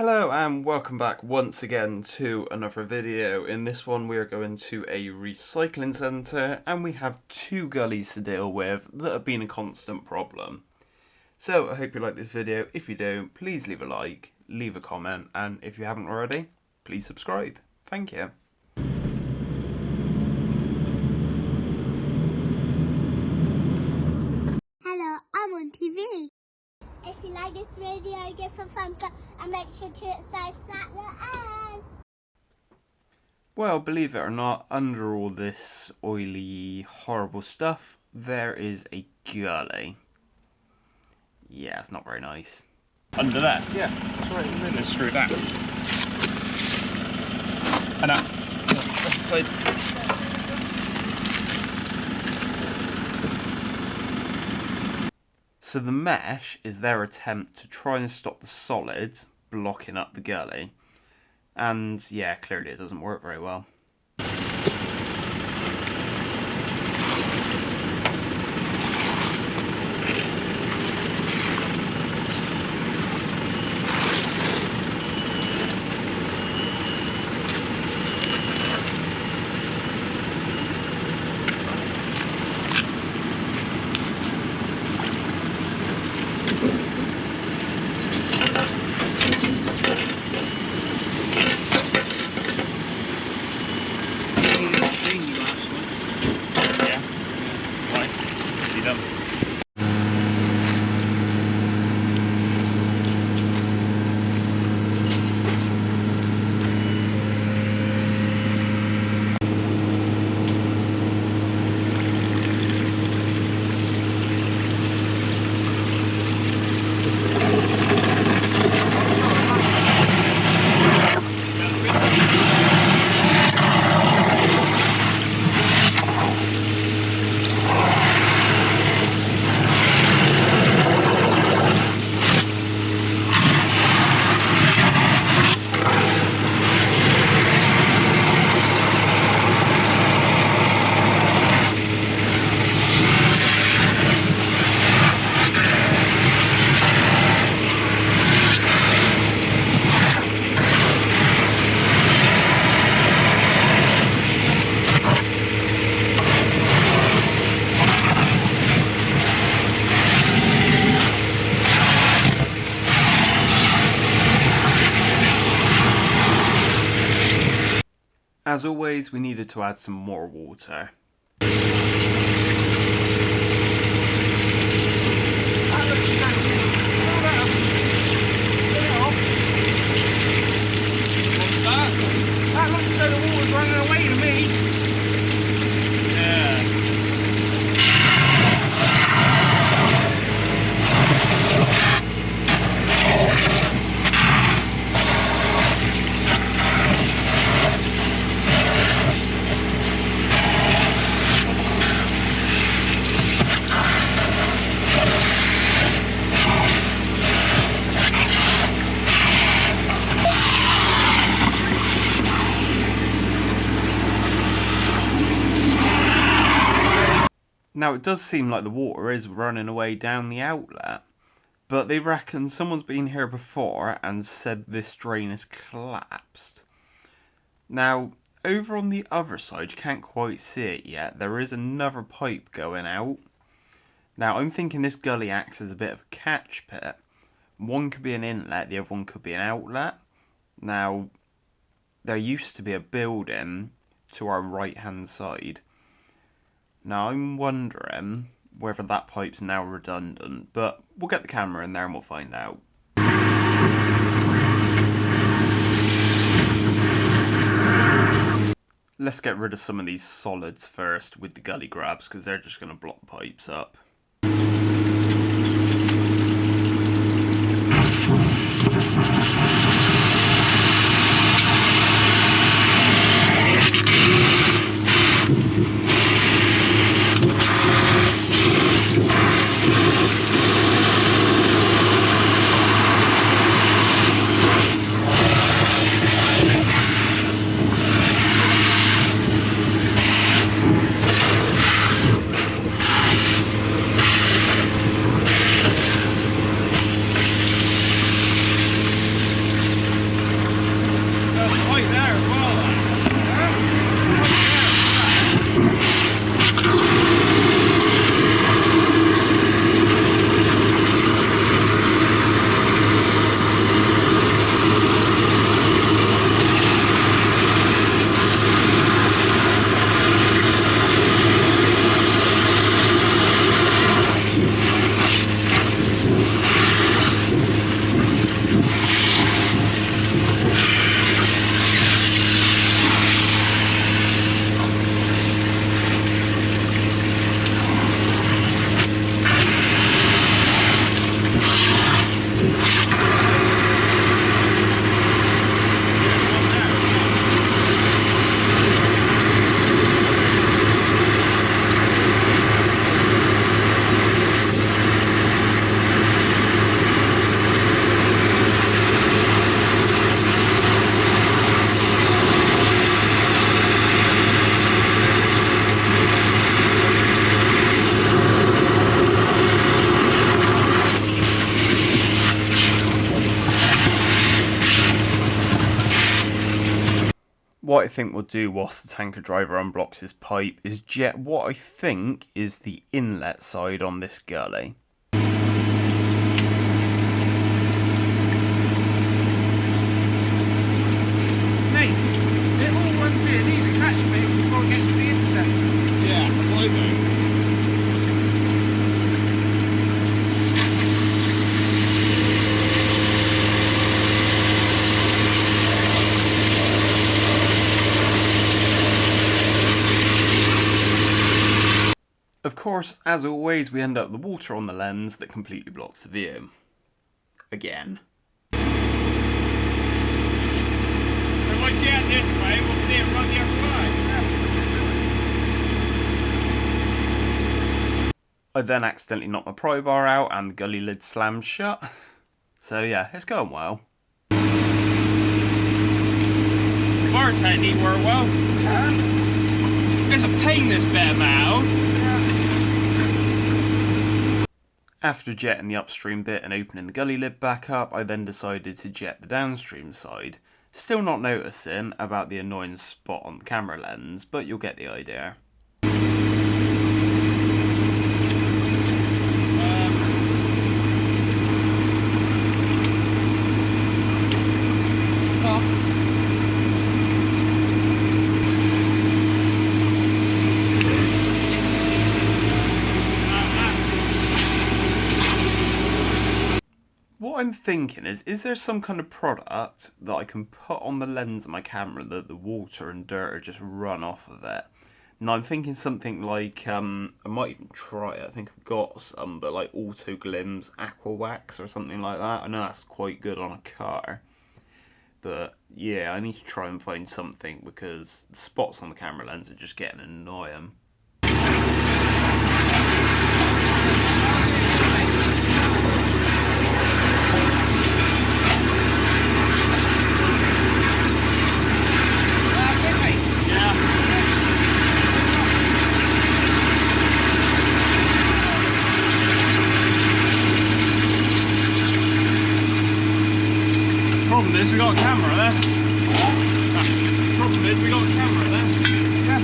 Hello and welcome back once again to another video. In this one we are going to a recycling centre and we have two gullies to deal with that have been a constant problem. So I hope you like this video. If you do, please leave a like, leave a comment, and if you haven't already, please subscribe. Thank you. Hello, I'm on TV. If you like this video, give a thumbs up and make sure to subscribe at the end. Well, believe it or not, under all this oily, horrible stuff, there is a gully. Yeah, it's not very nice. Under that? Yeah, it's right in the middle. Let's screw that. And up. Left side. So the mesh is their attempt to try and stop the solids blocking up the gully. And yeah, clearly it doesn't work very well. As always, we needed to add some more water. That looks as though the water's running away to me. Yeah. Now it does seem like the water is running away down the outlet, but they reckon someone's been here before and said this drain has collapsed. Now, over on the other side, you can't quite see it yet, there is another pipe going out. Now I'm thinking this gully acts as a bit of a catch pit. One could be an inlet, the other one could be an outlet. Now, there used to be a building to our right hand side. Now I'm wondering whether that pipe's now redundant, but we'll get the camera in there and we'll find out. Let's get rid of some of these solids first with the gully grabs because they're just going to block pipes up. what I think we'll do whilst the tanker driver unblocks his pipe is jet what I think is the inlet side on this gully. Mate, it all runs in. These are catch bits before it gets to the interceptor. Yeah, that's what I do. Of course, as always, we end up with the water on the lens that completely blocks the view. Again. If I jet this way, we'll see it run the other way. I then accidentally knocked my pry bar out and the gully lid slammed shut. So yeah, it's going well. Bar technique worked well. It's a pain this bit amount. After jetting the upstream bit and opening the gully lid back up, I then decided to jet the downstream side. Still not noticing about the annoying spot on the camera lens, but you'll get the idea. What I'm thinking is there some kind of product that I can put on the lens of my camera that the water and dirt are just run off of it? Now I'm thinking something like, I might even try it, I think I've got some, but like Auto Glims Aqua Wax or something like that. I know that's quite good on a car. But yeah, I need to try and find something because the spots on the camera lens are just getting annoying. Problem is we got a camera there. Problem is we got a camera there. Yeah.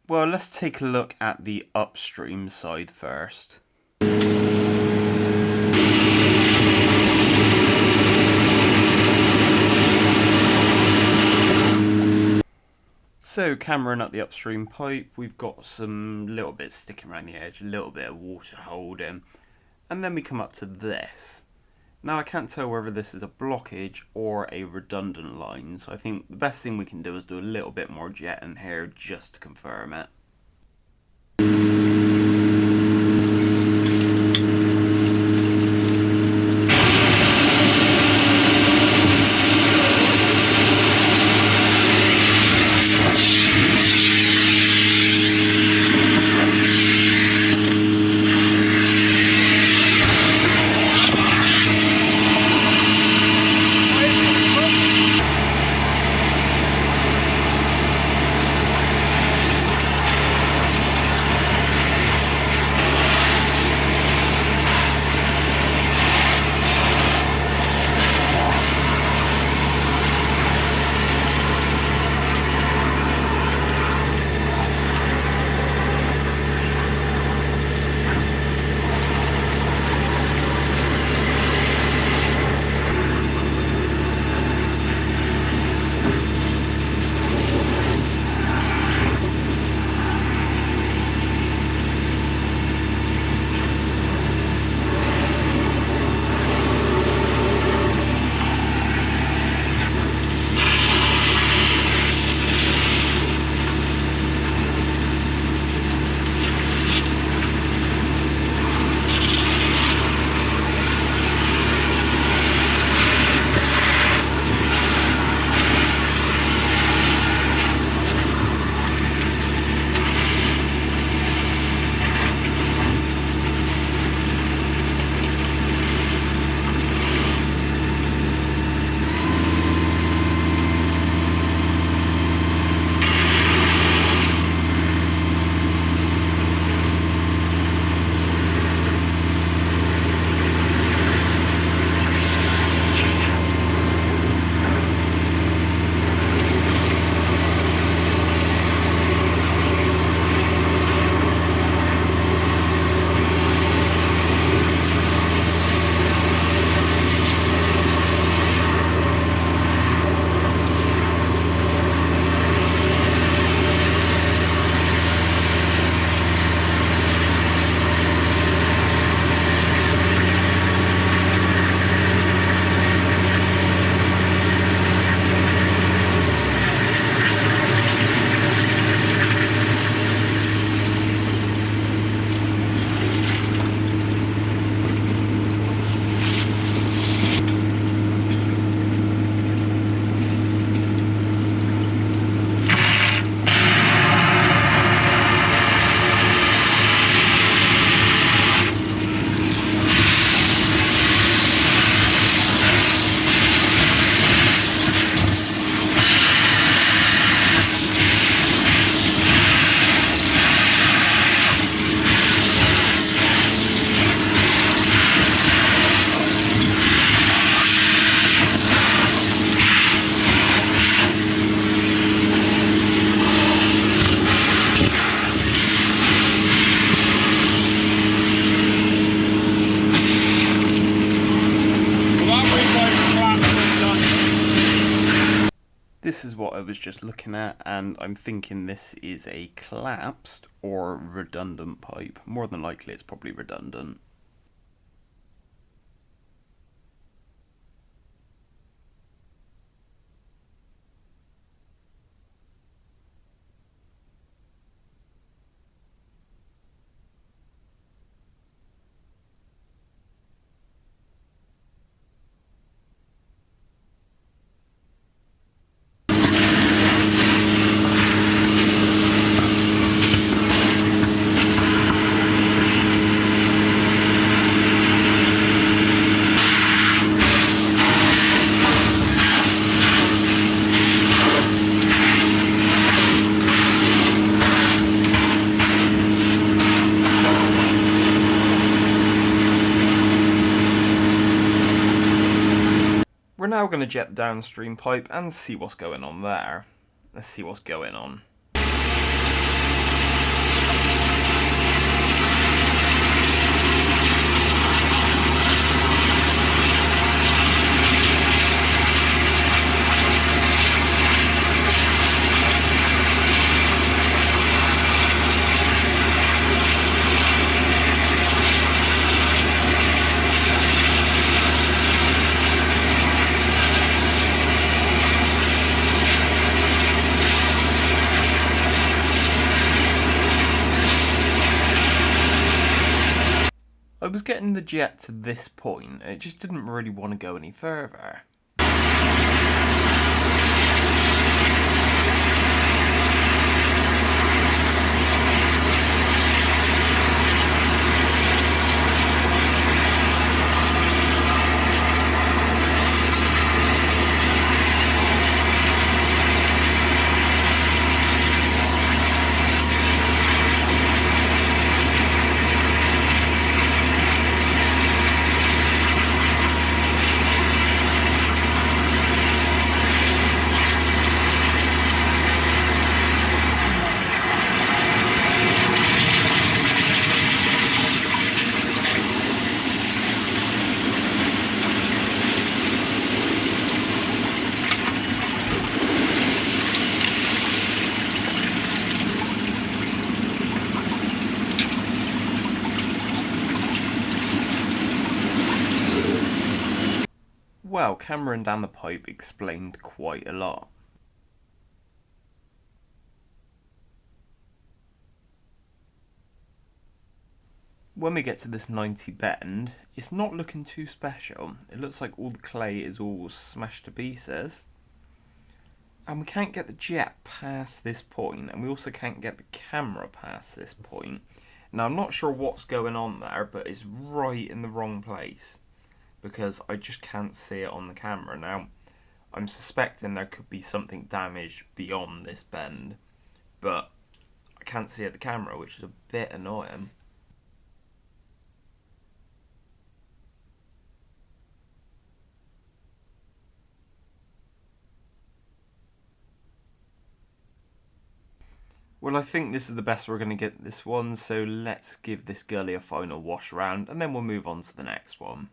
Well, let's take a look at the upstream side first. So, cameraing up the upstream pipe, we've got some little bits sticking around the edge, a little bit of water holding, and then we come up to this. Now I can't tell whether this is a blockage or a redundant line, so I think the best thing we can do is do a little bit more jetting here just to confirm it. This is what I was just looking at, and I'm thinking this is a collapsed or redundant pipe. More than likely it's probably redundant. We're now going to jet the downstream pipe and see what's going on there. Let's see what's going on. I was getting the jet to this point, and it just didn't really want to go any further. Well, Camara down the pipe explained quite a lot. When we get to this 90 bend, it's not looking too special. It looks like all the clay is all smashed to pieces. And we can't get the jet past this point, and we also can't get the camera past this point. Now, I'm not sure what's going on there, but it's right in the wrong place, because I just can't see it on the camera. Now, I'm suspecting there could be something damaged beyond this bend, but I can't see it at the camera, which is a bit annoying. Well, I think this is the best we're going to get this one, so let's give this gully a final wash round, and then we'll move on to the next one.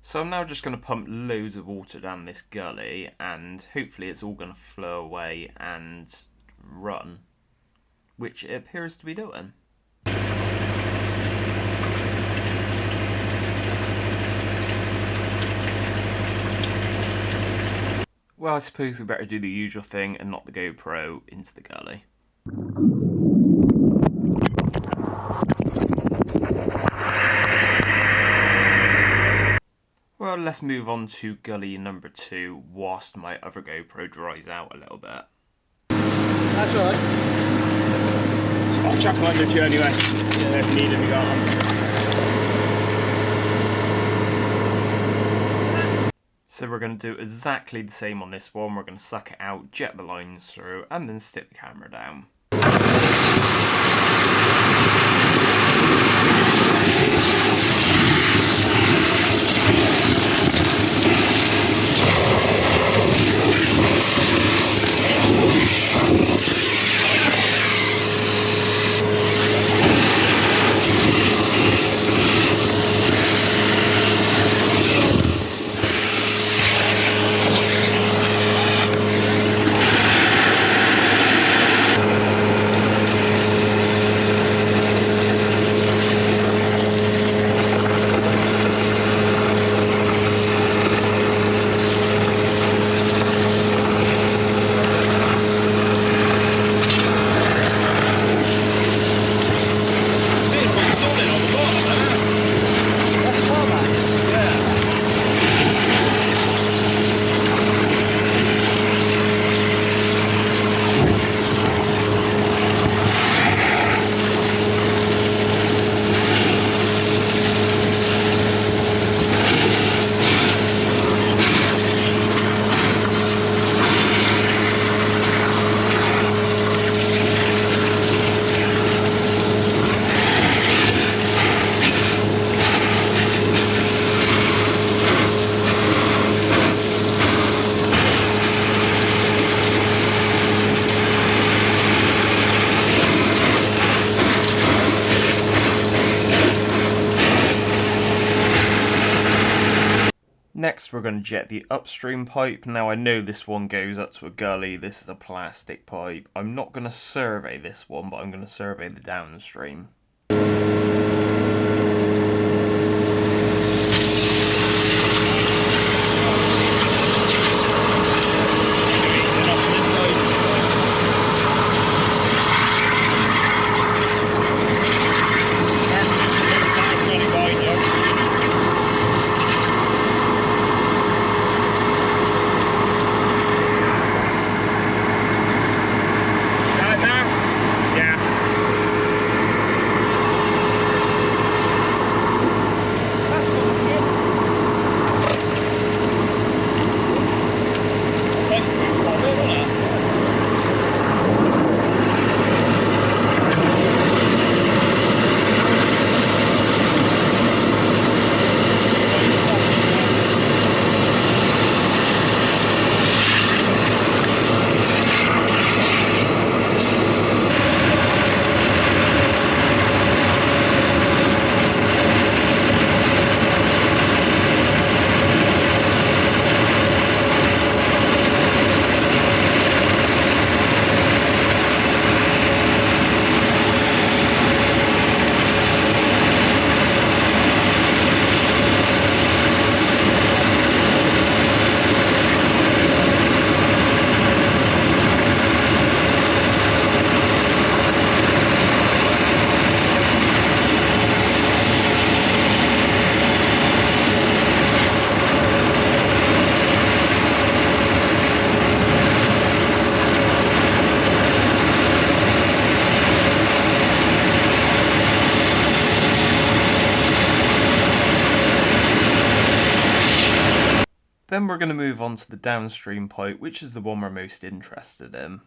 So I'm now just going to pump loads of water down this gully, and hopefully it's all going to flow away and run, which it appears to be doing. Well, I suppose we better do the usual thing and knock the GoPro into the gully. Well, let's move on to gully number 2 whilst my other GoPro dries out a little bit. That's alright. I'll chuck them under to you anyway. Yeah, if you need them, you got them. So we're going to do exactly the same on this one. We're going to suck it out, jet the lines through, and then stick the camera down. Next we're going to jet the upstream pipe. Now I know this one goes up to a gully, this is a plastic pipe. I'm not going to survey this one, but I'm going to survey the downstream. Then we're going to move on to the downstream pipe, which is the one we're most interested in.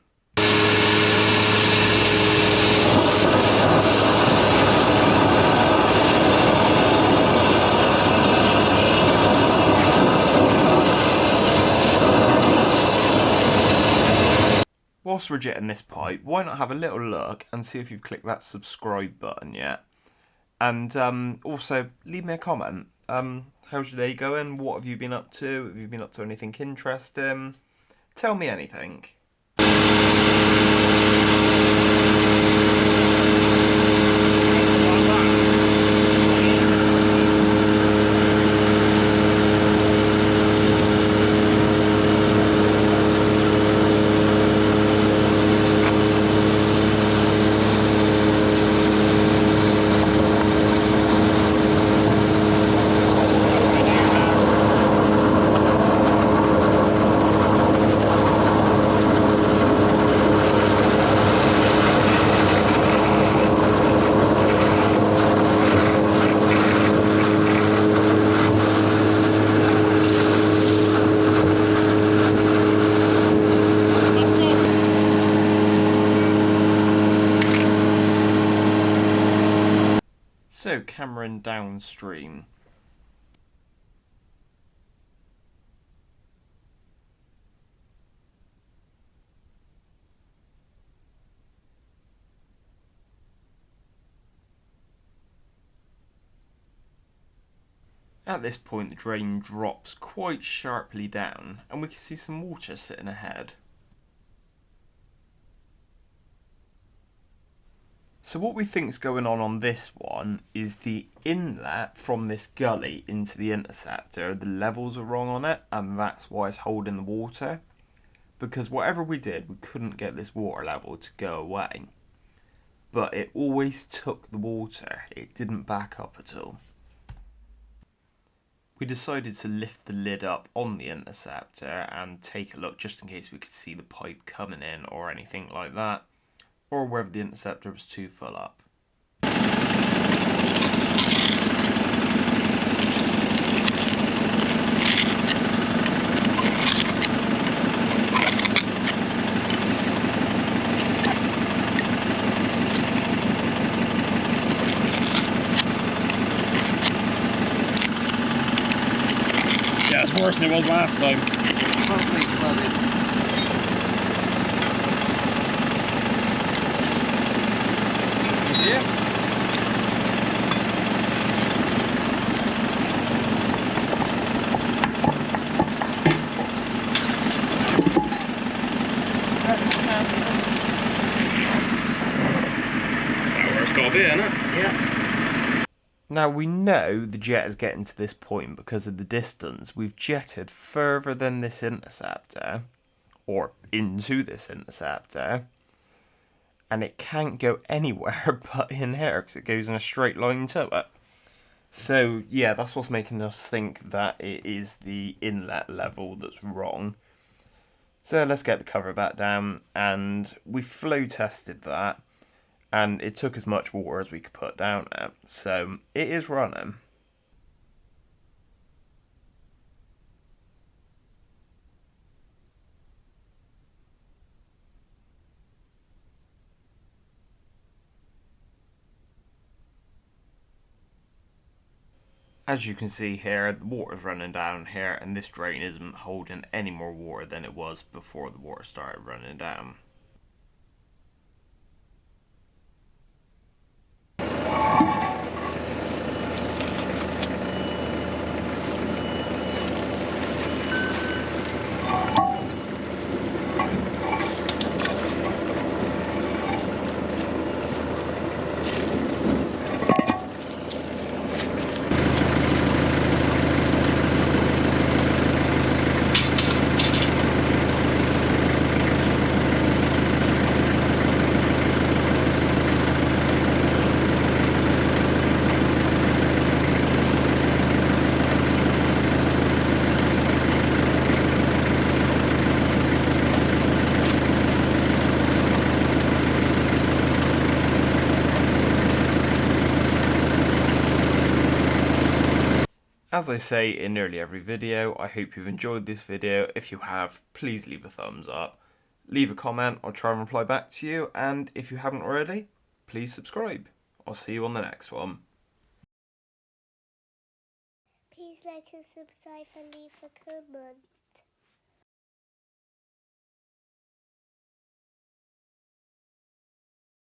Whilst we're jetting this pipe, why not have a little look and see if you've clicked that subscribe button yet? And also, leave me a comment. How's your day going? What have you been up to? Have you been up to anything interesting? Tell me anything. camera in downstream. At this point the drain drops quite sharply down and we can see some water sitting ahead. So what we think is going on this one is the inlet from this gully into the interceptor, the levels are wrong on it, and that's why it's holding the water. Because whatever we did, we couldn't get this water level to go away. But it always took the water, it didn't back up at all. We decided to lift the lid up on the interceptor and take a look just in case we could see the pipe coming in or anything like that, or whether the interceptor was too full up. Yeah, it's worse than it was last time. Probably flooded. Yeah. That's where it's got to be, isn't it? Yeah. Now we know the jet is getting to this point because of the distance. We've jetted further than this interceptor, or into this interceptor, and it can't go anywhere but in here because it goes in a straight line to it. So yeah, that's what's making us think that it is the inlet level that's wrong. So let's get the cover back down, and we flow tested that, and it took as much water as we could put down it, so it is running. As you can see here, the water's running down here, and this drain isn't holding any more water than it was before the water started running down. As I say in nearly every video, I hope you've enjoyed this video. If you have, please leave a thumbs up. Leave a comment, I'll try and reply back to you. And if you haven't already, please subscribe. I'll see you on the next one. Please like and subscribe and leave a comment.